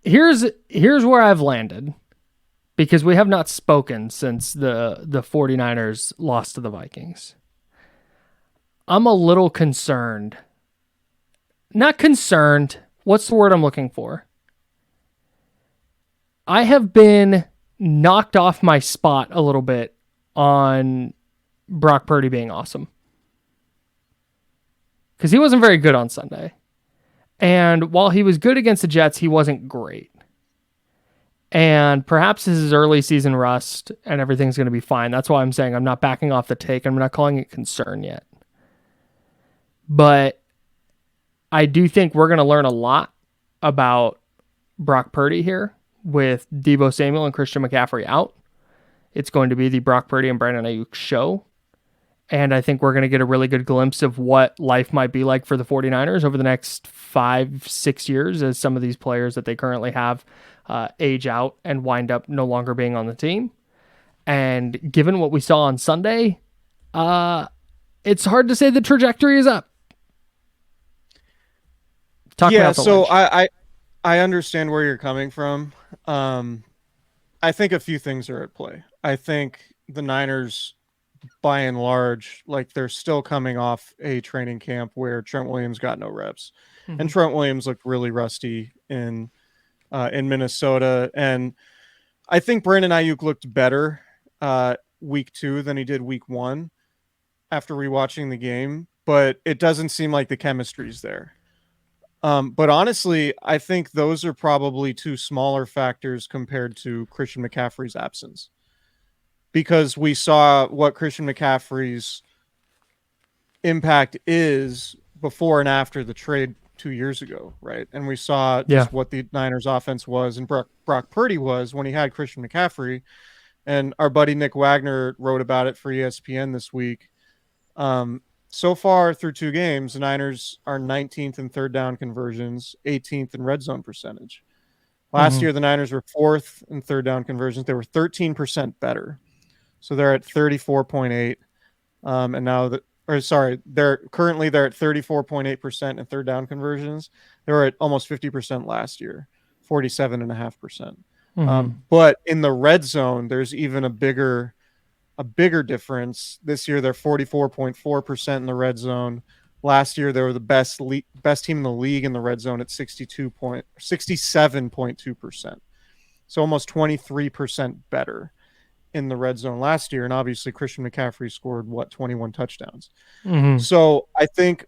Here's where I've landed, because we have not spoken since the 49ers lost to the Vikings. I'm a little concerned. Not concerned. What's the word I'm looking for? I have been knocked off my spot a little bit on Brock Purdy being awesome, because he wasn't very good on Sunday. And while he was good against the Jets, he wasn't great. And perhaps this is early season rust and everything's going to be fine. That's why I'm saying I'm not backing off the take. I'm not calling it concern yet. But I do think we're going to learn a lot about Brock Purdy here with Deebo Samuel and Christian McCaffrey out. It's going to be the Brock Purdy and Brandon Ayuk show. And I think we're going to get a really good glimpse of what life might be like for the 49ers over the next 5-6 years, as some of these players that they currently have age out and wind up no longer being on the team. And given what we saw on Sunday, it's hard to say the trajectory is up. So I understand where you're coming from. I think a few things are at play. I think the Niners, by and large, like, they're still coming off a training camp where Trent Williams got no reps. Mm-hmm. And Trent Williams looked really rusty in Minnesota. And I think Brandon Ayuk looked better week 2 than he did week 1 after rewatching the game, but it doesn't seem like the chemistry's there. But honestly, I think those are probably 2 smaller factors compared to Christian McCaffrey's absence, because we saw what Christian McCaffrey's impact is before and after the trade 2 years ago, right? And we saw just what the Niners offense was and Brock Purdy was when he had Christian McCaffrey. And our buddy Nick Wagner wrote about it for ESPN this week. So far through 2 games, the Niners are 19th in third down conversions, 18th in red zone percentage. Last year, the Niners were 4th in third down conversions. They were 13% better. So they're at 34.8. And now they're at 34.8% in third down conversions. They were at almost 50% last year, 47.5%. But in the red zone, there's even a bigger difference. This year, they're 44.4% in the red zone. Last year, they were the best team in the league in the red zone at 67.2%. So almost 23% better in the red zone last year. And obviously, Christian McCaffrey scored 21 touchdowns. So I think,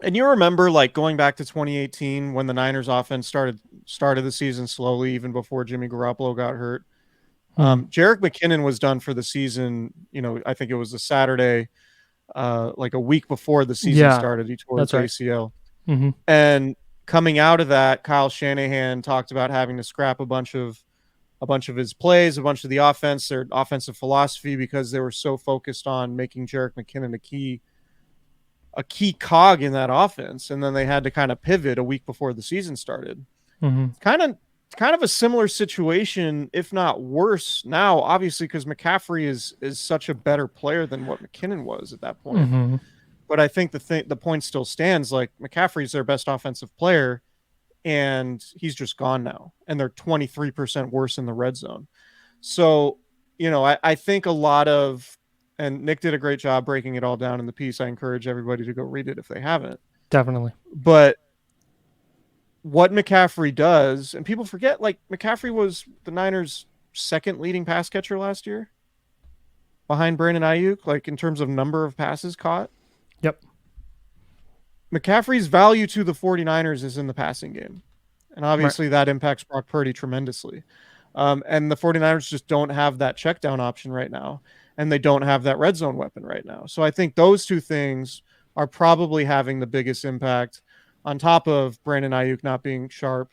and you remember, like, going back to 2018 when the Niners offense started the season slowly, even before Jimmy Garoppolo got hurt. Jerick McKinnon was done for the season. I think it was a Saturday, like a week before the season started. He tore his ACL. Right. And coming out of that, Kyle Shanahan talked about having to scrap a bunch of his plays, a bunch of the offense, their offensive philosophy, because they were so focused on making Jerick McKinnon a key cog in that offense. And then they had to kind of pivot a week before the season started. Kind of a similar situation, if not worse now, obviously, because McCaffrey is such a better player than what McKinnon was at that point. But I think the point still stands. Like, McCaffrey's their best offensive player, and he's just gone now. And they're 23% worse in the red zone. So, I think a lot of, and Nick did a great job breaking it all down in the piece. I encourage everybody to go read it if they haven't. Definitely. But what McCaffrey does, and people forget, like, McCaffrey was the Niners' second leading pass catcher last year behind Brandon Ayuk, like, in terms of number of passes caught. Yep. McCaffrey's value to the 49ers is in the passing game. And obviously that impacts Brock Purdy tremendously. And the 49ers just don't have that check down option right now. And they don't have that red zone weapon right now. So I think those 2 things are probably having the biggest impact, on top of Brandon Ayuk not being sharp,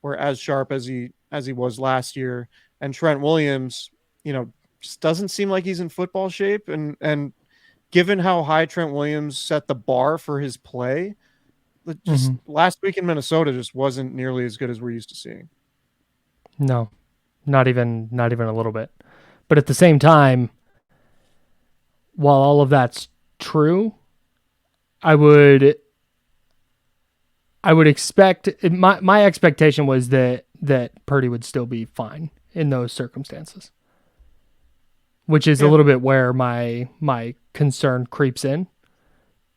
or as sharp as he was last year. And Trent Williams, just doesn't seem like he's in football shape. And given how high Trent Williams set the bar for his play, just last week in Minnesota just wasn't nearly as good as we're used to seeing. No, not even a little bit. But at the same time, while all of that's true, I I would expect my expectation was that Purdy would still be fine in those circumstances, which is a Yeah. little bit where my concern creeps in.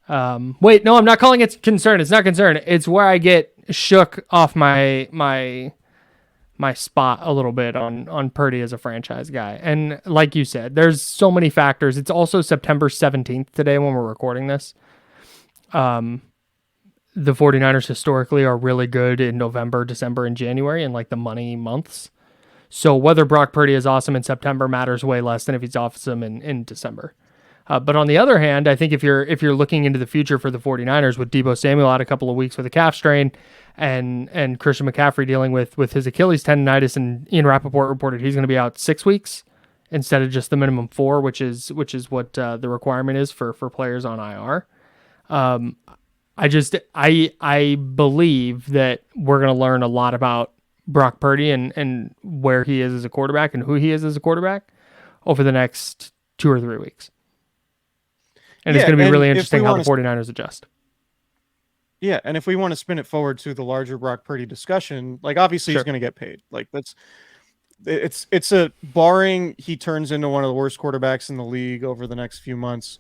Wait, no, I'm not calling it concern. It's not concern. It's where I get shook off my spot a little bit on Purdy as a franchise guy. And like you said, there's so many factors. It's also September 17th today when we're recording this. The 49ers historically are really good in November, December, and January in like the money months. So whether Brock Purdy is awesome in September matters way less than if he's awesome in December. But on the other hand, I think if you're looking into the future for the 49ers with Deebo Samuel out a couple of weeks with a calf strain and Christian McCaffrey dealing with his Achilles tendonitis, and Ian Rappaport reported he's going to be out 6 weeks instead of just the minimum 4, which is what the requirement is for players on IR. I believe that we're going to learn a lot about Brock Purdy and where he is as a quarterback and who he is as a quarterback over the next 2 or 3 weeks. And it's going to be really interesting how the 49ers adjust. Yeah, and if we want to spin it forward to the larger Brock Purdy discussion, like obviously he's going to get paid. Like it's a barring he turns into one of the worst quarterbacks in the league over the next few months,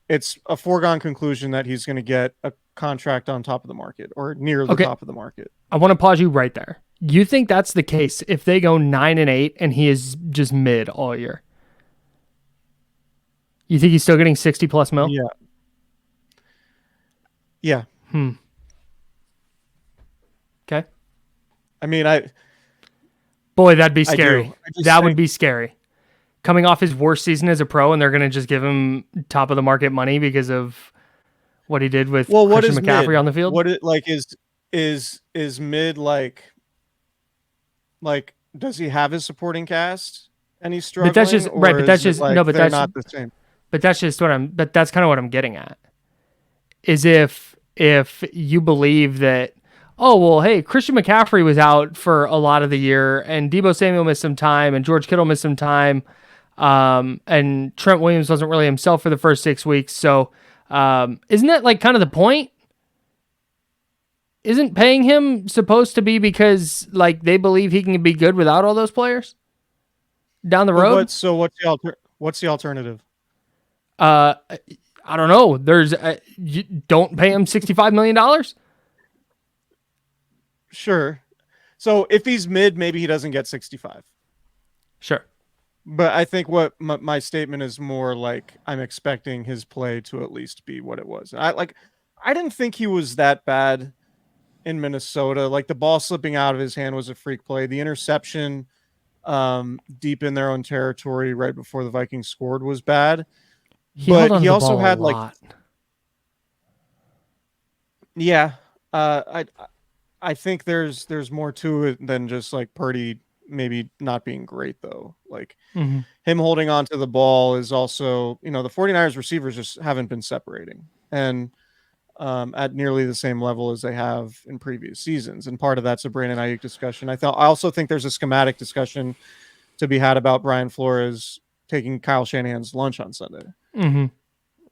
it's a foregone conclusion that he's going to get a contract on top of the market or near the top of the market. I want to pause you right there. You think that's the case if they go 9-8 and he is just mid all year? You think he's still getting 60 plus mil? Yeah. Yeah. Okay. I mean, boy, that'd be scary. That would be scary. Coming off his worst season as a pro, and they're going to just give him top of the market money because of what he did with Christian McCaffrey on the field. What it like is mid like does he have his supporting cast and he's struggling? But that's just right. But that's just no. But that's not the same. But that's just what I'm. But that's kind of what I'm getting at. Is if you believe that, oh well, hey, Christian McCaffrey was out for a lot of the year, and Deebo Samuel missed some time, and George Kittle missed some time, and Trent Williams wasn't really himself for the first 6 weeks. So, isn't that like kind of the point? Isn't paying him supposed to be because like they believe he can be good without all those players down the road? What's the alternative? I don't know. There's you don't pay him $65 million. Sure. So if he's mid, maybe he doesn't get 65. Sure. But I think what my statement is more like I'm expecting his play to at least be what it was. I didn't think he was that bad in Minnesota. Like the ball slipping out of his hand was a freak play. The interception deep in their own territory right before the Vikings scored was bad. He also had like yeah. I think there's more to it than just like Purdy maybe not being great though. Like him holding on to the ball is also, the 49ers receivers just haven't been separating and at nearly the same level as they have in previous seasons. And part of that's a Brandon Ayuk discussion. I also think there's a schematic discussion to be had about Brian Flores taking Kyle Shanahan's lunch on Sunday.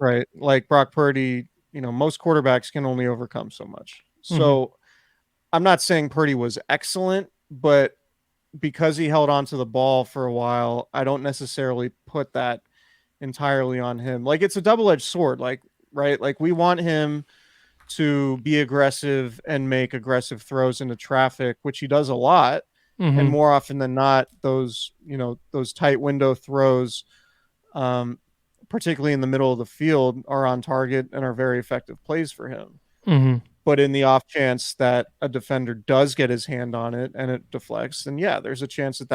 Right. Like Brock Purdy, most quarterbacks can only overcome so much. So I'm not saying Purdy was excellent, but because he held on to the ball for a while, I don't necessarily put that entirely on him. Like it's a double-edged sword, like, right? Like we want him to be aggressive and make aggressive throws into traffic, which he does a lot. And more often than not, those tight window throws, particularly in the middle of the field, are on target and are very effective plays for him. But in the off chance that a defender does get his hand on it and it deflects, then yeah, there's a chance that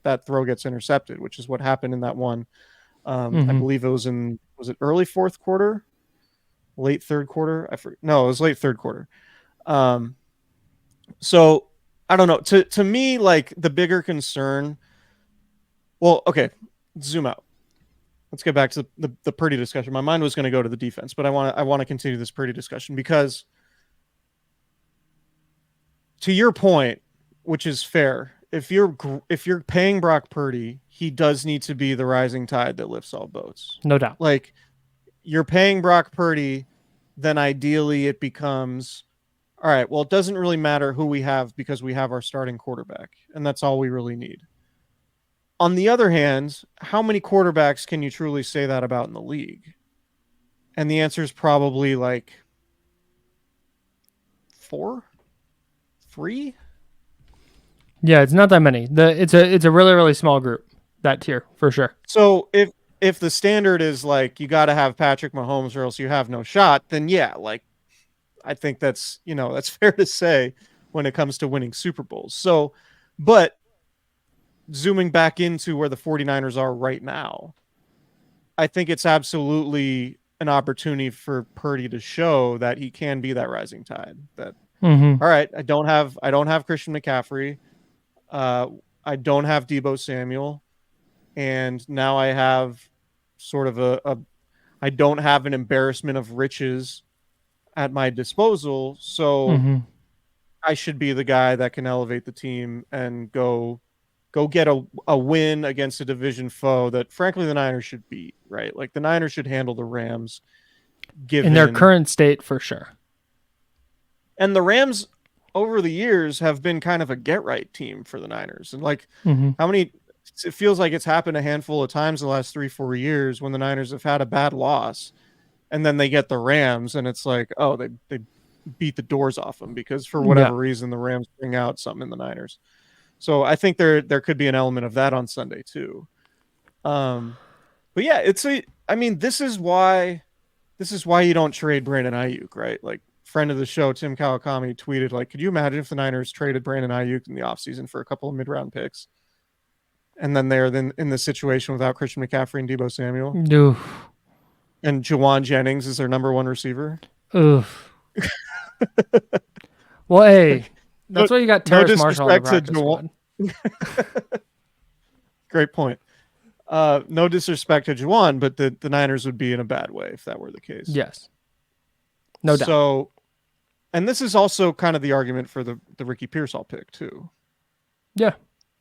that throw gets intercepted, which is what happened in that one. I believe it was it early fourth quarter, late third quarter? No, it was late third quarter. So I don't know. To me, like the bigger concern. Well, okay, zoom out. Let's get back to the Purdy discussion. My mind was going to go to the defense, but I want to continue this Purdy discussion because, to your point, which is fair, if you're paying Brock Purdy, he does need to be the rising tide that lifts all boats. No doubt. Like you're paying Brock Purdy, then ideally it becomes all right, well, it doesn't really matter who we have because we have our starting quarterback, and that's all we really need. On the other hand, how many quarterbacks can you truly say that about in the league? And the answer is probably like 4, 3. Yeah, it's not that many. It's a really really small group, that tier for sure. So if the standard is like you got to have Patrick Mahomes or else you have no shot, then yeah, like I think that's that's fair to say when it comes to winning Super Bowls. So, but zooming back into where the 49ers are right now, I think it's absolutely an opportunity for Purdy to show that he can be that rising tide. That Mm-hmm. all right, I don't have Christian McCaffrey. Uh, I don't have Deebo Samuel, and now I have sort of I don't have an embarrassment of riches at my disposal, so Mm-hmm. I should be the guy that can elevate the team and go get a win against a division foe that frankly the Niners should beat, right? Like the Niners should handle the Rams In their given current state, for sure. and the Rams over the years have been kind of a get right team for the Niners. And like Mm-hmm. how many it feels like it's happened a handful of times the last 3-4 years when the Niners have had a bad loss and then they get the Rams and it's like, oh, they beat the doors off them because for Yeah. whatever reason the Rams bring out something in the Niners. So I think there could be an element of that on Sunday too. But yeah, I mean, this is why you don't trade Brandon Ayuk, right? Like friend of the show, Tim Kawakami tweeted like, could you imagine if the Niners traded Brandon Ayuk in the offseason for a couple of mid-round picks? And then they're then in the situation without Christian McCaffrey and Deebo Samuel. Oof. And Jawan Jennings is their number one receiver. Oof. Well, hey, No, that's why you got no Terrace Marshall on the disrespect to practice squad. Great point. No disrespect to Jawan, but the Niners would be in a bad way if that were the case. Yes. No doubt. So, and this is also kind of the argument for the Ricky Pearsall pick too. Yeah.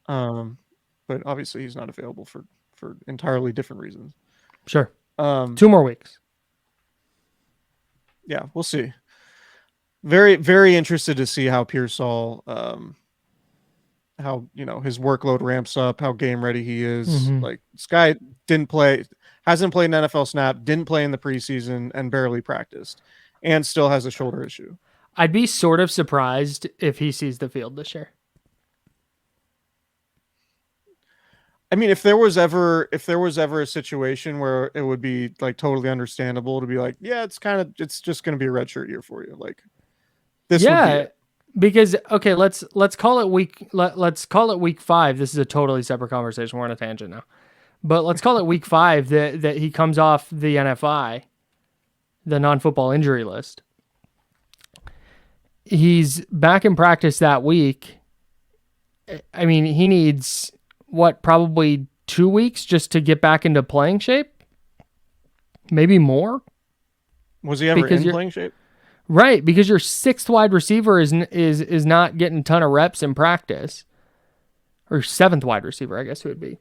But obviously he's not available for entirely different reasons. Sure. 2 more weeks. Yeah, we'll see. Very, very interested to see how Pearsall, how his workload ramps up, how game ready he is. Mm-hmm. Like this guy hasn't played an NFL snap, didn't play in the preseason, and barely practiced, and still has a shoulder issue. I'd be sort of surprised if he sees the field this year. I mean, if there was ever a situation where it would be like totally understandable to be like, yeah, it's just going to be a redshirt year for you. Like this would be it. Because okay, let's call it let's call it week 5. This is a totally separate conversation. We're on a tangent now. But let's call it week 5 that he comes off the NFI, the non-football injury list. He's back in practice that week. I mean, he needs probably 2 weeks just to get back into playing shape? Maybe more? Was he ever in playing shape? Right, because your 6th wide receiver is not getting a ton of reps in practice. Or 7th wide receiver, I guess it would be.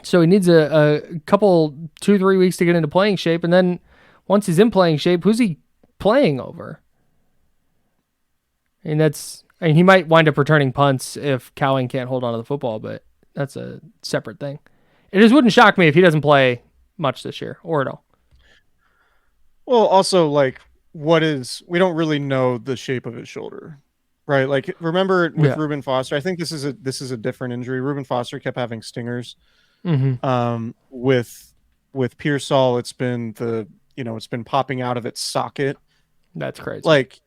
So he needs a couple, 2-3 weeks to get into playing shape, and then once he's in playing shape, who's he playing over? And he might wind up returning punts if Cowing can't hold on to the football, but that's a separate thing. It just wouldn't shock me if he doesn't play much this year or at all. Well, also, like, we don't really know the shape of his shoulder, right? Like, remember with Reuben Foster, I think this is a different injury. Reuben Foster kept having stingers. Mm-hmm. With Pearsall, it's been it's been popping out of its socket. That's crazy. Like,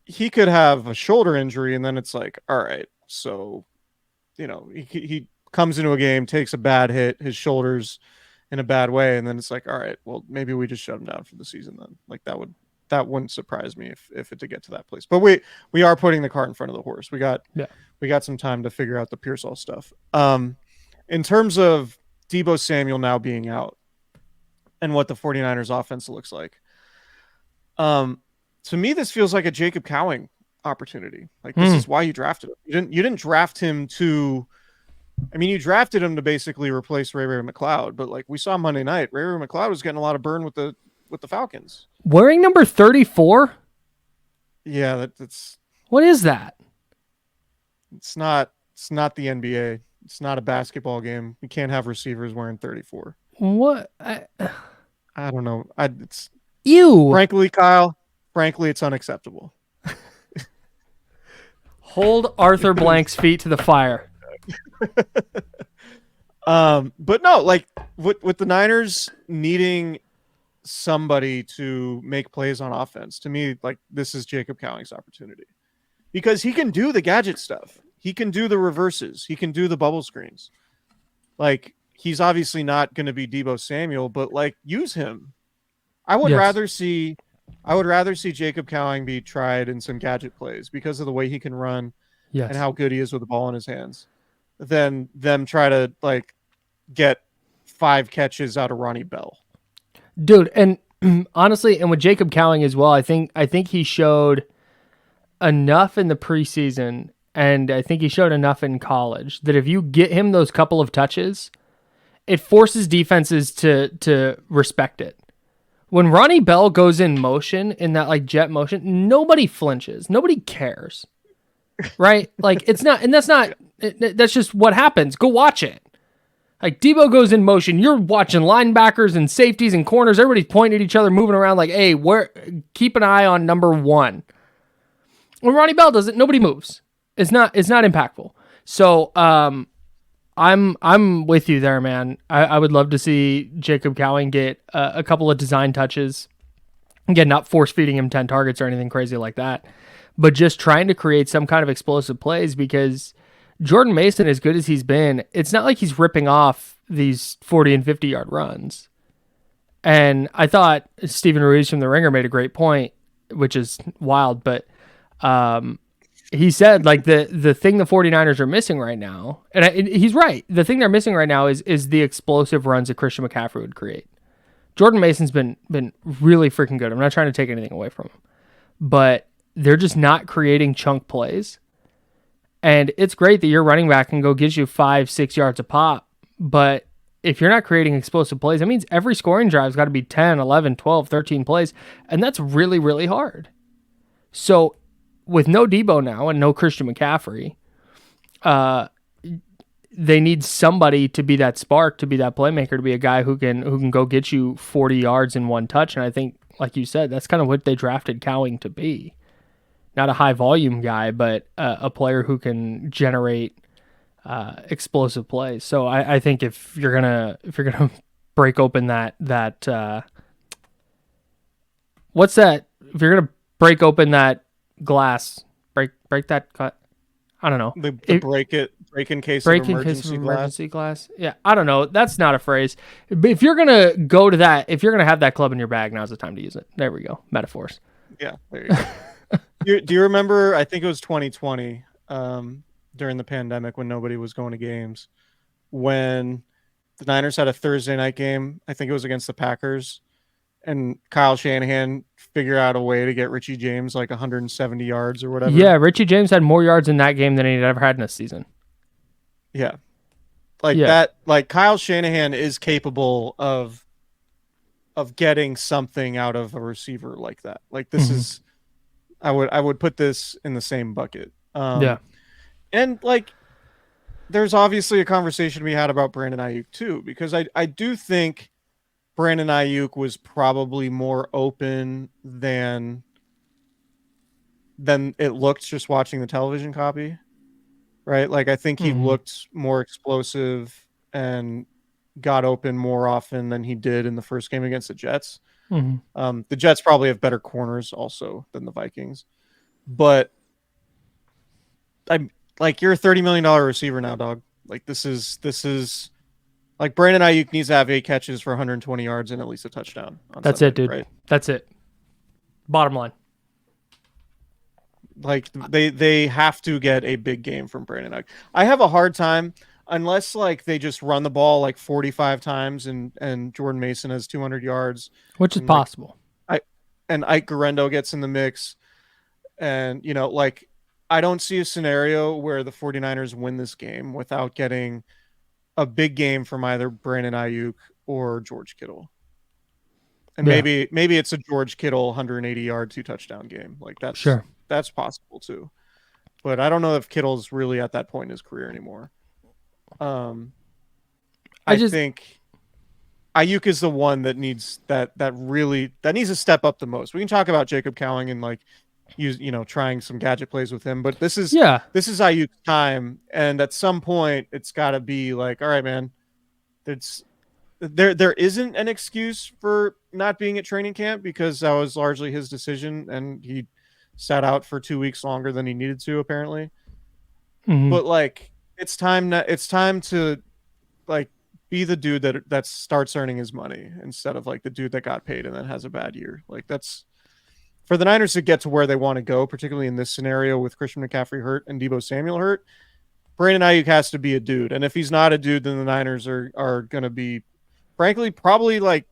he could have a shoulder injury, and then it's like, all right, so, he comes into a game, takes a bad hit, his shoulder's in a bad way, and then it's like, all right, well, maybe we just shut him down for the season then. Like, that wouldn't surprise me if it to get to that place. But we are putting the cart in front of the horse. We got some time to figure out the Pearsall stuff. In terms of Deebo Samuel now being out and what the 49ers offense looks like, to me, this feels like a Jacob Cowing opportunity. Like, this is why you drafted him. You didn't draft him to. I mean, you drafted him to basically replace Ray McCloud, but like we saw Monday night, Ray McCloud was getting a lot of burn with the Falcons. Wearing number 34? Yeah, What is that? it's not the NBA. It's not a basketball game. You can't have receivers wearing 34. What? I don't know. It's Ew. frankly, Kyle, frankly, it's unacceptable. Hold Arthur It is. Blank's feet to the fire. But no, like with the Niners needing somebody to make plays on offense, to me, like this is Jacob Cowing's opportunity because he can do the gadget stuff. He can do the reverses. He can do the bubble screens. Like he's obviously not going to be Deebo Samuel, but like use him. I would Yes. rather see I would rather see Jacob Cowing be tried in some gadget plays because of the way he can run and Yes. how good he is with the ball in his hands than them try to like get 5 catches out of Ronnie Bell. Dude, and honestly, and with Jacob Cowing as well, I think he showed enough in the preseason and I think he showed enough in college that if you get him those couple of touches, it forces defenses to respect it. When Ronnie Bell goes in motion in that like jet motion, nobody flinches. Nobody cares. Right? Like it's not and that's just what happens. Go watch it. Like Deebo goes in motion, you're watching linebackers and safeties and corners. Everybody's pointing at each other, moving around. Like, hey, where? Keep an eye on number one. When Ronnie Bell does it, nobody moves. It's not impactful. So, I'm with you there, man. I would love to see Jacob Cowing get a couple of design touches. Again, not force feeding him 10 targets or anything crazy like that, but just trying to create some kind of explosive plays because Jordan Mason, as good as he's been, it's not like he's ripping off these 40 and 50-yard runs. And I thought Stephen Ruiz from The Ringer made a great point, which is wild, but he said like the thing the 49ers are missing right now, and he's right. The thing they're missing right now is the explosive runs that Christian McCaffrey would create. Jordan Mason's been really freaking good. I'm not trying to take anything away from him, but they're just not creating chunk plays. And it's great that your running back can go get you 5-6 yards a pop, but if you're not creating explosive plays, that means every scoring drive's got to be 10, 11, 12, 13 plays, and that's really, really hard. So with no Deebo now and no Christian McCaffrey, they need somebody to be that spark, to be that playmaker, to be a guy who can go get you 40 yards in one touch. And I think, like you said, that's kind of what they drafted Cowing to be. Not a high volume guy, but a player who can generate explosive plays. So I think if you're gonna break open that what's that? If you're gonna break open that glass, break that cut. I don't know. The break in case of emergency glass. Yeah, I don't know. That's not a phrase. But if you're gonna go to that, if you're gonna have that club in your bag, now's the time to use it. There we go. Metaphors. Yeah, there you go. Do you remember? I think it was 2020 during the pandemic when nobody was going to games. When the Niners had a Thursday night game, I think it was against the Packers, and Kyle Shanahan figured out a way to get Richie James like 170 yards or whatever. Yeah, Richie James had more yards in that game than he'd ever had in a season. Yeah, that. Like Kyle Shanahan is capable of getting something out of a receiver like that. Like this is. I would put this in the same bucket. Yeah. And like, there's obviously a conversation we had about Brandon Ayuk too, because I do think Brandon Ayuk was probably more open than it looked just watching the television copy, right? Like I think he looked more explosive and got open more often than he did in the first game against the Jets. The Jets probably have better corners also than the Vikings, but I'm like, you're a $30 million receiver now, dog. Like this is like Brandon Ayuk needs to have 8 catches for 120 yards and at least a touchdown. That's Sunday, it, dude. Right? That's it. Bottom line. Like they have to get a big game from Brandon Ayuk. I have a hard time unless like they just run the ball like 45 times and Jordan Mason has 200 yards, which is possible. And Ike Guerrero gets in the mix, and like I don't see a scenario where the 49ers win this game without getting a big game from either Brandon Ayuk or George Kittle. And maybe it's a George Kittle 180-yard 2-touchdown game. Like that's sure. that's possible too. But I don't know if Kittle's really at that point in his career anymore. Um, I think Ayuk is the one that needs that needs to step up the most. We can talk about Jacob Cowing and like trying some gadget plays with him, but this is Ayuk's time, and at some point it's got to be like, all right, man, there isn't an excuse for not being at training camp because that was largely his decision, and he sat out for 2 weeks longer than he needed to apparently. Mm-hmm. But like it's time to like be the dude that starts earning his money instead of like the dude that got paid and then has a bad year. Like that's for the Niners to get to where they want to go, particularly in this scenario with Christian McCaffrey hurt and Deebo Samuel hurt. Brandon Ayuk has to be a dude, and if he's not a dude, then the Niners are going to be, frankly, probably like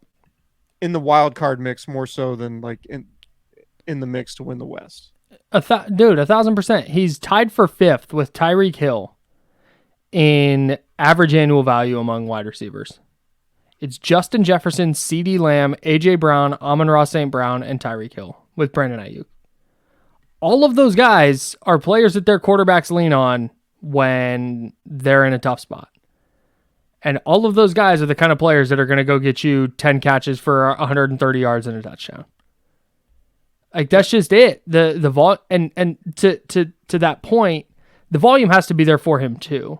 in the wild card mix more so than like in the mix to win the West. Dude, 1,000%. He's tied for 5th with Tyreek Hill in average annual value among wide receivers. It's Justin Jefferson, CeeDee Lamb, A.J. Brown, Amon-Ra St. Brown, and Tyreek Hill with Brandon Ayuk. All of those guys are players that their quarterbacks lean on when they're in a tough spot. And all of those guys are the kind of players that are going to go get you 10 catches for 130 yards and a touchdown. Like that's just it. The vol and to that point, the volume has to be there for him too.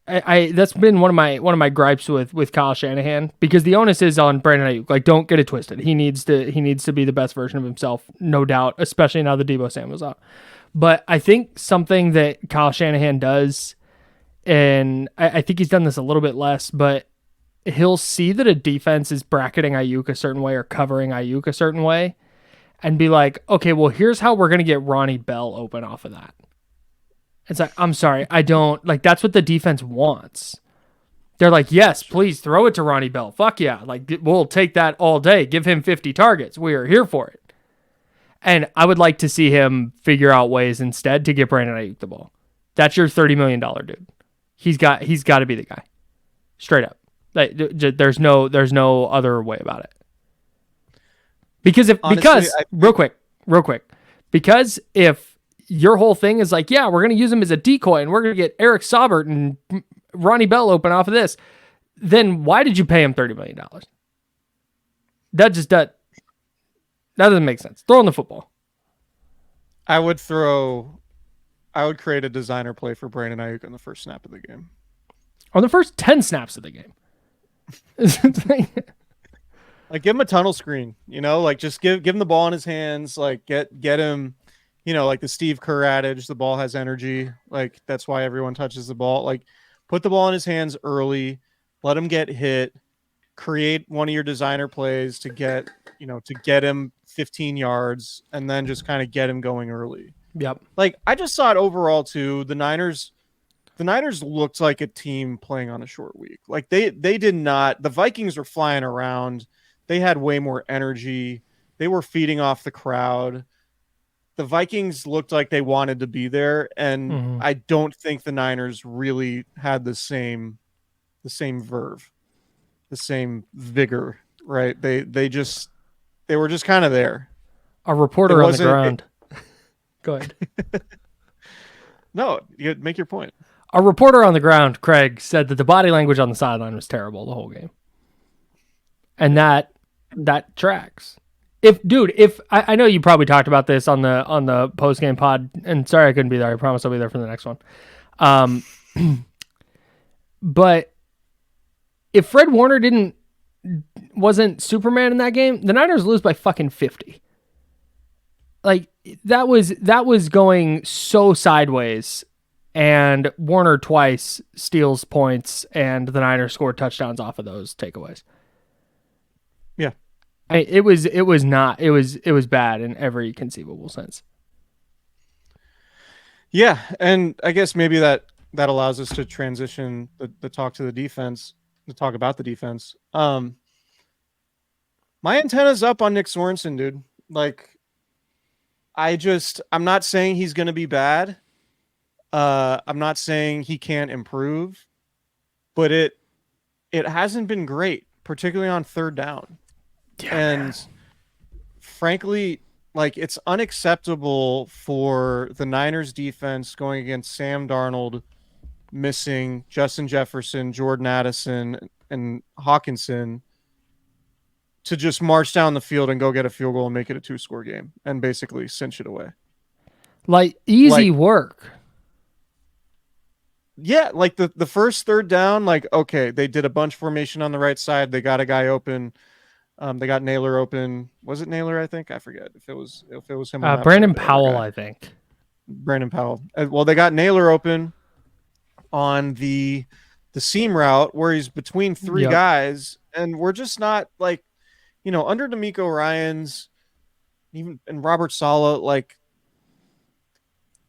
I that's been one of my gripes with Kyle Shanahan, because the onus is on Brandon Ayuk. Like, don't get it twisted. He needs to be the best version of himself, no doubt, especially now that Deebo Samuel's out. But I think something that Kyle Shanahan does, and I think he's done this a little bit less, but he'll see that a defense is bracketing Ayuk a certain way or covering Ayuk a certain way and be like, okay, well, here's how we're going to get Ronnie Bell open off of that. It's like, I'm sorry, I don't, like, that's what the defense wants. They're like, yes, please throw it to Ronnie Bell. Fuck yeah. Like, we'll take that all day. Give him 50 targets. We are here for it. And I would like to see him figure out ways instead to get Brandon Ayuk the ball. That's your $30 million dude. He's got to be the guy. Straight up. Like, there's no other way about it. Real quick, because if your whole thing is like, yeah, we're going to use him as a decoy and we're going to get Eric Saubert and Ronnie Bell open off of this, then why did you pay him $30 million? That doesn't make sense. Throw in the football. I would create a designer play for Brandon Ayuk on the first snap of the game. On the first 10 snaps of the game. Like, give him a tunnel screen, like just give him the ball in his hands, like get him, like the Steve Kerr adage, the ball has energy. Like, that's why everyone touches the ball. Like, put the ball in his hands early, let him get hit, create one of your designer plays to get him 15 yards, and then just kind of get him going early. Yep. Like, I just thought overall too, the Niners looked like a team playing on a short week. Like, they did not, the Vikings were flying around. They had way more energy. They were feeding off the crowd. The Vikings looked like they wanted to be there, and I don't think the Niners really had the same verve, the same vigor, right? They were just kind of there. A reporter on the ground. Go ahead. No, you make your point. A reporter on the ground, Craig, said that the body language on the sideline was terrible the whole game. And that tracks. If I know you probably talked about this on the post game pod, and sorry I couldn't be there. I promise I'll be there for the next one. But if Fred Warner wasn't Superman in that game, the Niners lose by fucking 50. Like, that was going so sideways, and Warner twice steals points, and the Niners scored touchdowns off of those takeaways. Yeah. It was bad in every conceivable sense. Yeah, and I guess maybe that allows us to transition the talk to the defense, to talk about the defense. My antenna's up on Nick Sorensen, dude. Like, I'm not saying he's going to be bad. I'm not saying he can't improve, but it hasn't been great, particularly on third down. Yeah, and frankly, like it's unacceptable for the Niners defense going against Sam Darnold missing Justin Jefferson, Jordan Addison, and Hawkinson to just march down the field and go get a field goal and make it a 2-score game and basically cinch it away. Like easy Like, work. yeah, like the first third down, like, okay, they did a bunch formation on the right side. They got a guy open. They got Naylor open. Was it Naylor? I think I forget if it was him or not. Brandon Powell, I think. Brandon Powell. Well, they got Naylor open on the seam route where he's between three guys, and we're just not like, under D'Amico Ryans, even and Robert Saleh, like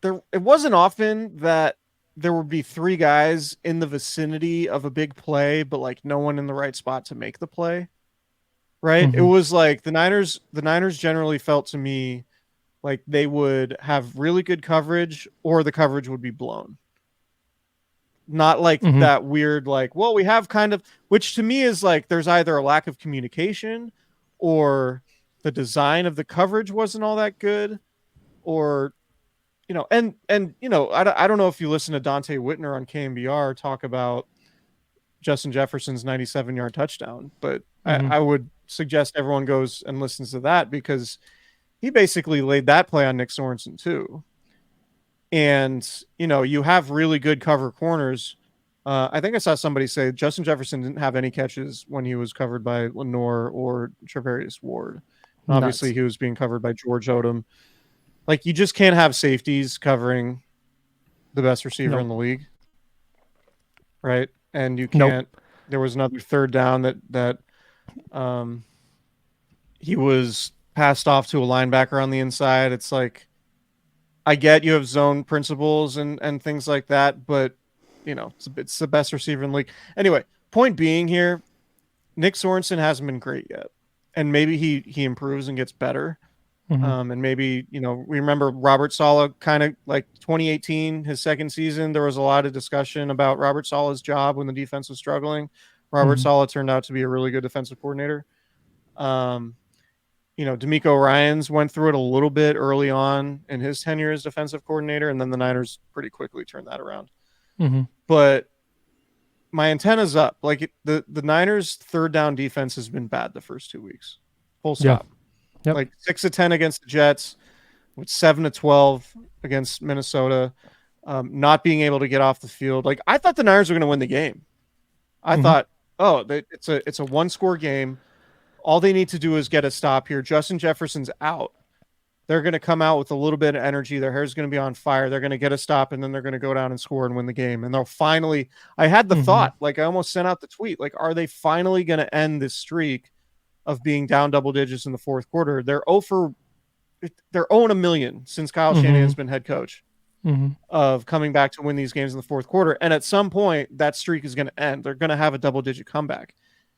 it wasn't often that there would be three guys in the vicinity of a big play, but like no one in the right spot to make the play. Right? Mm-hmm. It was like the Niners generally felt to me like they would have really good coverage or the coverage would be blown. Not like that weird, like, well, we have kind of, which to me is like there's either a lack of communication or the design of the coverage wasn't all that good, or, and I don't know if you listen to Dante Whitner on KMBR talk about Justin Jefferson's 97-yard touchdown, but I would suggest everyone goes and listens to that because he basically laid that play on Nick Sorensen too. And, you have really good cover corners. I think I saw somebody say Justin Jefferson didn't have any catches when he was covered by Lenore or Trevarius Ward. Obviously, he was being covered by George Odom. Like, you just can't have safeties covering the best receiver in the league. Right? And you can't. There was another third down that he was passed off to a linebacker on the inside. It's like, I get you have zone principles and things like that, but it's the best receiver in the league. Anyway, point being here, Nick Sorensen hasn't been great yet, and maybe he improves and gets better. And maybe we remember Robert Saleh kind of like 2018, his second season. There was a lot of discussion about Robert Saleh's job when the defense was struggling. Robert Saleh turned out to be a really good defensive coordinator. D'Amico Ryans went through it a little bit early on in his tenure as defensive coordinator, and then the Niners pretty quickly turned that around. But my antenna's up. Like the Niners' third down defense has been bad the first 2 weeks. Full stop. Yep. Like 6-10 against the Jets, with 7-12 against Minnesota. Not being able to get off the field. Like, I thought the Niners were going to win the game. I thought, it's a 1-score game. All they need to do is get a stop here. Justin Jefferson's out. They're going to come out with a little bit of energy. Their hair's going to be on fire. They're going to get a stop, and then they're going to go down and score and win the game. And they'll finally – I had the thought, like I almost sent out the tweet, like, are they finally going to end this streak of being down double digits in the fourth quarter? They're 0-1,000,000 since Kyle Shanahan's been head coach of coming back to win these games in the fourth quarter. And at some point, that streak is going to end. They're going to have a double-digit comeback.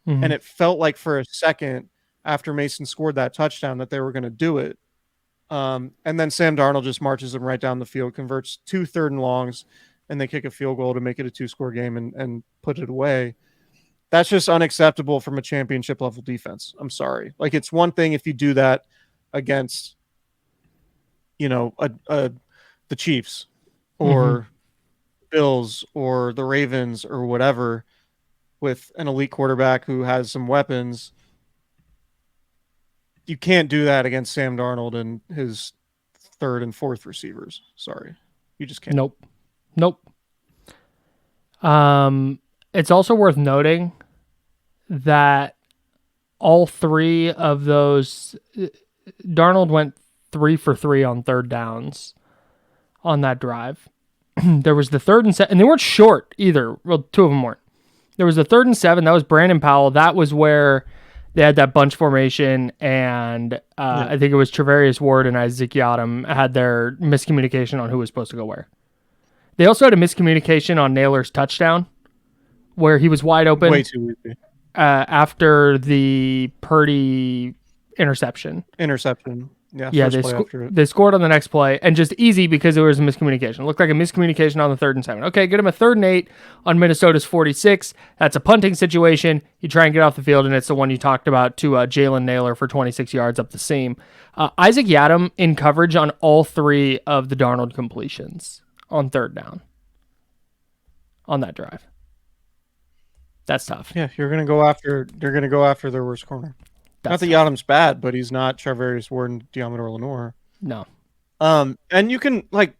And it felt like for a second after Mason scored that touchdown that they were going to do it. And then Sam Darnold just marches them right down the field, converts 2 3rd and longs, and they kick a field goal to make it a 2-score game and put it away. That's just unacceptable from a championship level defense. I'm sorry. Like, it's one thing if you do that against, the Chiefs or Bills or the Ravens or whatever, with an elite quarterback who has some weapons. You can't do that against Sam Darnold and his 3rd and 4th receivers. Sorry. You just can't. Nope. It's also worth noting that all 3 of those, Darnold went 3 for 3 on third downs on that drive. There was the 3rd and 7, and they weren't short either. Well, 2 of them weren't. There was the 3rd and 7. That was Brandon Powell. That was where they had that bunch formation, and I think it was Trevarius Ward and Isaac Yiadom had their miscommunication on who was supposed to go where. They also had a miscommunication on Naylor's touchdown, where he was wide open. Way too easy. After the Purdy interception. Yeah, first play after it. they scored on the next play, and just easy because there was a miscommunication. It looked like a miscommunication on the 3rd and 7. Okay, get him a 3rd and 8 on Minnesota's 46. That's a punting situation. You try and get off the field, and it's the one you talked about to Jalen Naylor for 26 yards up the seam. Isaac Yiadom in coverage on all 3 of the Darnold completions on 3rd down on that drive. That's tough. Yeah, you're gonna go after their worst corner. Not that Yiadom's bad, but he's not Charvarius Ward and Deommodore Lenoir. No. And you can look,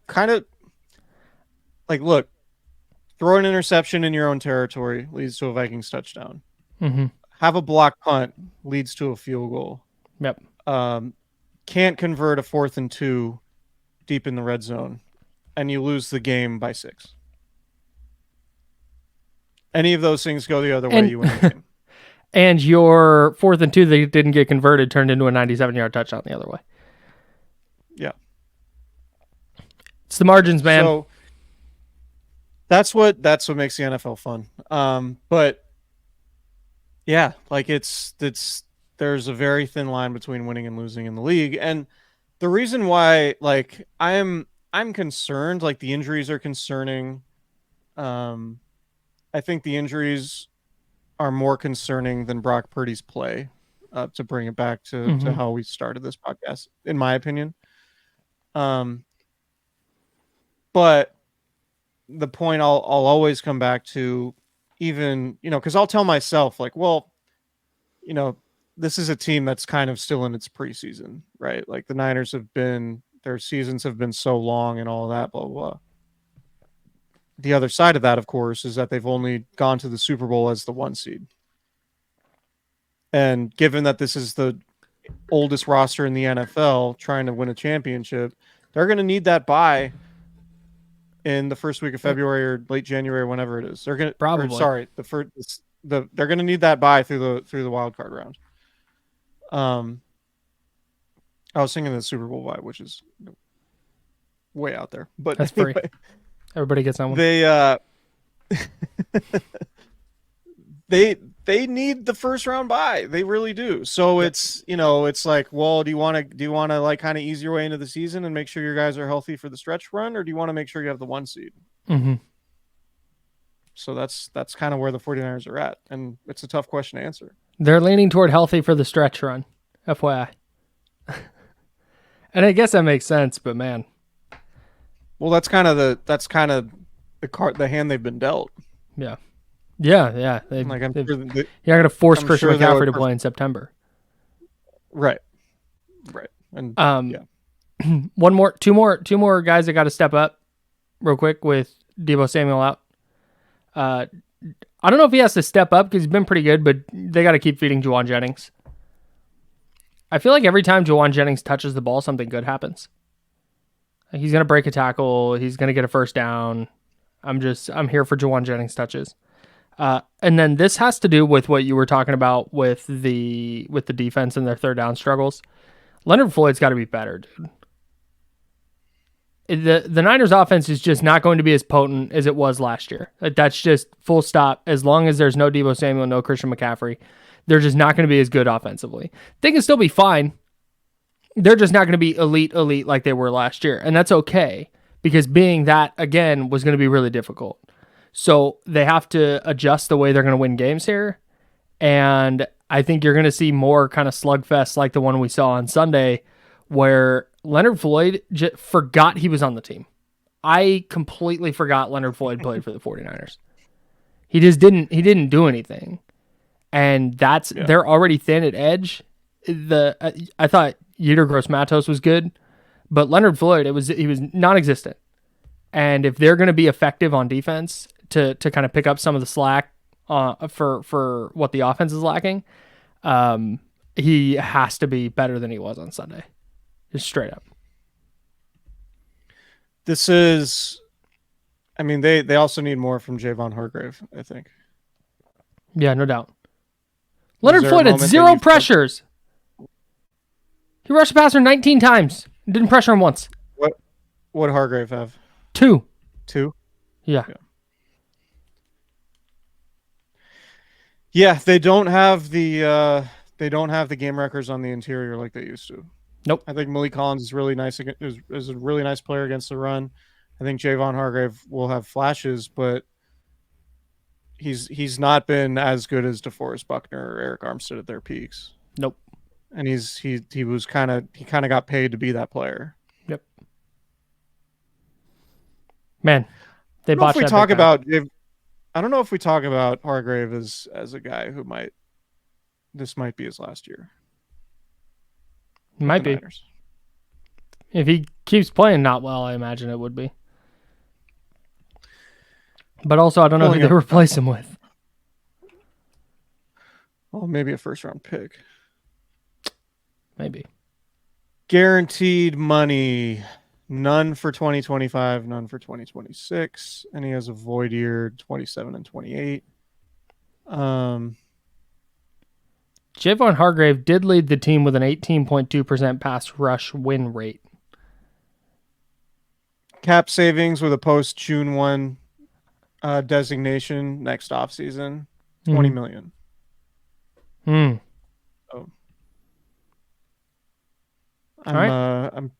throw an interception in your own territory leads to a Vikings touchdown. Mm-hmm. Have a block punt leads to a field goal. Yep. Can't convert a 4th and 2 deep in the red zone, and you lose the game by 6. Any of those things go the other way, you win the game. And your 4th and 2 that didn't get converted turned into a 97-yard touchdown the other way. Yeah. It's the margins, man. So that's what makes the NFL fun. But yeah, there's a very thin line between winning and losing in the league. And the reason why I'm concerned, the injuries are concerning. I think the injuries are more concerning than Brock Purdy's play, to bring it back to how we started this podcast, in my opinion. But the point I'll always come back to, even, because I'll tell myself, this is a team that's kind of still in its preseason, right? The Niners their seasons have been so long and all that, blah, blah, blah. The other side of that, of course, is that they've only gone to the Super Bowl as the 1 seed. And given that this is the oldest roster in the NFL trying to win a championship, they're going to need that bye in the first week of February or late January, whenever it is. They're going to they're going to need that bye through the wild card round. I was thinking the Super Bowl bye, which is way out there, but that's anyway. Free. Everybody gets on one. They need the first round bye. They really do. So it's do you want to kind of ease your way into the season and make sure your guys are healthy for the stretch run, or do you want to make sure you have the 1 seed? Mm-hmm. So that's kind of where the 49ers are at, and it's a tough question to answer. They're leaning toward healthy for the stretch run, FYI. And I guess that makes sense, but man. Well, that's kind of the hand they've been dealt. Yeah. Yeah. You're not going to force Christian McCaffrey to play in September. Right. And two more guys that got to step up real quick with Deebo Samuel out. I don't know if he has to step up because he's been pretty good, but they got to keep feeding Juwan Jennings. I feel like every time Juwan Jennings touches the ball, something good happens. He's going to break a tackle. He's going to get a first down. I'm here for Juwan Jennings touches. And then this has to do with what you were talking about with the defense and their 3rd down struggles. Leonard Floyd's got to be better, dude. The Niners offense is just not going to be as potent as it was last year. That's just full stop. As long as there's no Deebo Samuel, no Christian McCaffrey, they're just not going to be as good offensively. They can still be fine. They're just not going to be elite like they were last year. And that's okay, because being that, again, was going to be really difficult. So they have to adjust the way they're going to win games here. And I think you're going to see more kind of slugfest like the one we saw on Sunday, where Leonard Floyd forgot he was on the team. I completely forgot Leonard Floyd played for the 49ers. He just didn't do anything. And they're already thin at edge. I thought Yetur Gross-Matos was good, but Leonard Floyd, he was non-existent. And if they're going to be effective on defense to kind of pick up some of the slack for what the offense is lacking, he has to be better than he was on Sunday. Just straight up. This is, they also need more from Javon Hargrave, I think. Yeah, no doubt. Leonard Floyd had 0 pressures. He rushed the passer 19 times. Didn't pressure him once. What Hargrave have? 2. 2? Yeah. Yeah, they don't have the game records on the interior like they used to. Nope. I think Malik Collins is really nice. Is a really nice player against the run. I think Javon Hargrave will have flashes, but he's not been as good as DeForest Buckner or Eric Armstead at their peaks. Nope. And he kind of got paid to be that player. Yep. Man, they I don't know botched if we that talk big time. about I don't know if we talk about Hargrave as a guy who this might be his last year. Might be. Niners. If he keeps playing not well, I imagine it would be. But also, I don't know who they replace him with. Well, maybe a first-round pick. Maybe. Guaranteed money. None for 2025, none for 2026. And he has a void year 27 and 28. Javon Hargrave did lead the team with an 18.2% pass rush win rate. Cap savings with a post-June 1 designation next offseason, $20 million. So I'm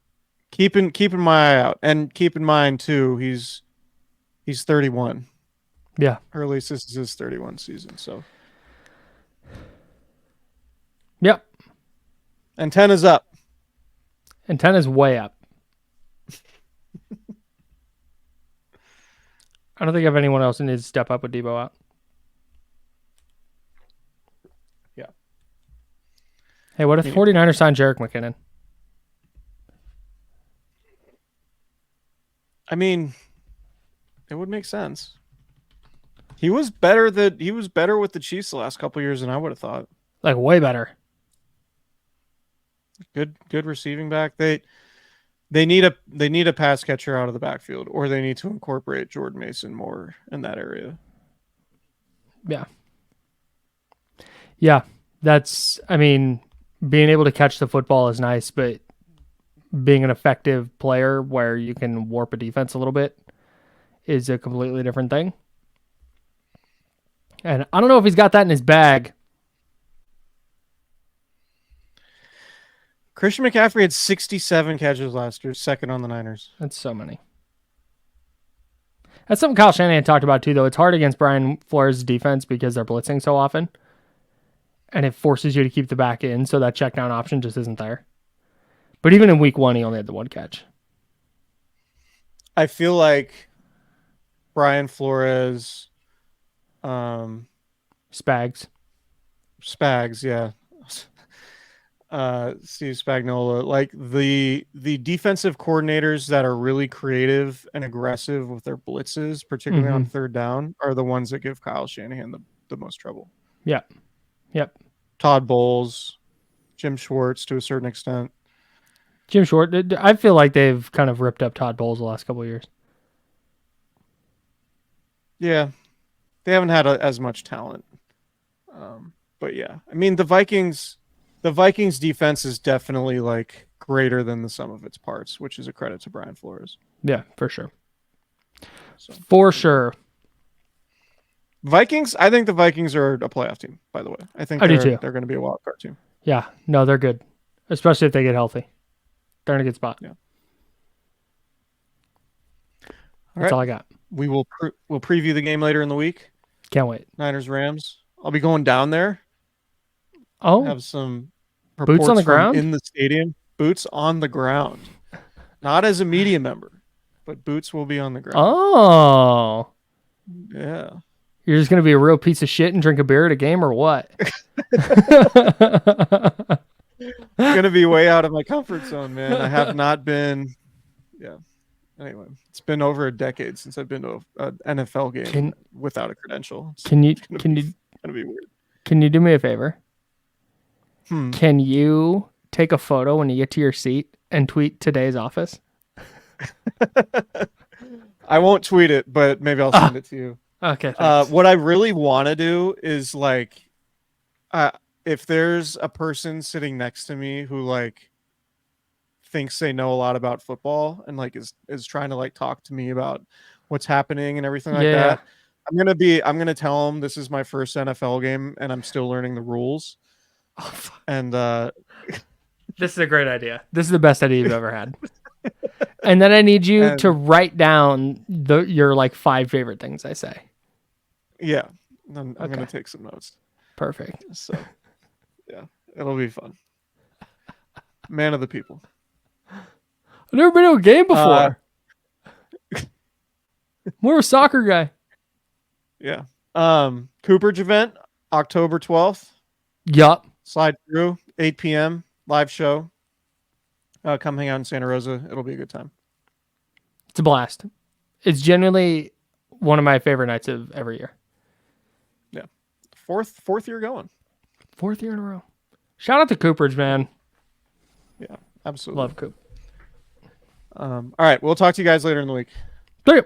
keeping my eye out, and keep in mind too, he's 31. Yeah, or at least this is his 31 season. So, yep. Antenna's up. Antenna's way up. I don't think I have anyone else who needs to step up with Deebo out. Yeah. Hey, what if 49ers signed Jerick McKinnon? I mean, it would make sense. He was better with the Chiefs the last couple of years than I would have thought. Like way better. Good receiving back. They need a pass catcher out of the backfield, or they need to incorporate Jordan Mason more in that area. Yeah. Yeah. Being able to catch the football is nice, but being an effective player where you can warp a defense a little bit is a completely different thing. And I don't know if he's got that in his bag. Christian McCaffrey had 67 catches last year, second on the Niners. That's so many. That's something Kyle Shanahan talked about too, though. It's hard against Brian Flores' defense because they're blitzing so often. And it forces you to keep the back in, so that check down option just isn't there. But even in week 1, he only had the one catch. I feel like Brian Flores, Spags, yeah. Steve Spagnuolo, like the defensive coordinators that are really creative and aggressive with their blitzes, particularly on third down, are the ones that give Kyle Shanahan the most trouble. Yep. Todd Bowles, Jim Schwartz to a certain extent. Jim Schwartz, I feel like they've kind of ripped up Todd Bowles the last couple of years. Yeah, they haven't had as much talent. But yeah, I mean the Vikings defense is definitely like greater than the sum of its parts, which is a credit to Brian Flores. Yeah, for sure. For sure. Vikings, I think the Vikings are a playoff team, by the way. I think do too. They're going to be a wild card team. Yeah, no, they're good, especially if they get healthy. They're in a good spot. Yeah. That's all I got. We will we'll preview the game later in the week. Can't wait. Niners Rams. I'll be going down there. Oh, have some boots on the ground in the stadium. Boots on the ground, not as a media member, but boots will be on the ground. Oh, yeah. You're just gonna be a real piece of shit and drink a beer at a game, or what? Gonna be way out of my comfort zone, man. I have not been. Yeah. Anyway, it's been over a decade since I've been to an NFL game without a credential. Can you gonna be weird. Can you do me a favor? Can you take a photo when you get to your seat and tweet today's office? I won't tweet it, but maybe I'll send it to you. Okay. What I really want to do is like, if there's a person sitting next to me who like thinks they know a lot about football and like is trying to like talk to me about what's happening and everything like that, I'm gonna tell them this is my first NFL game and I'm still learning the rules. And This is a great idea. This is the best idea you've ever had. And then I need you to write down your like 5 favorite things I say. Yeah, I'm going to take some notes. Perfect. So, yeah, it'll be fun. Man of the people. I've never been to a game before. More of a soccer guy. Yeah. Cooperage event, October 12th. Yup. Slide through, 8 p.m. live show. Come hang out in Santa Rosa. It'll be a good time. It's a blast. It's genuinely one of my favorite nights of every year. Yeah. Fourth year going. 4th year in a row. Shout out to Cooperage, man. Yeah, absolutely. Love Coop. All right. We'll talk to you guys later in the week. See you.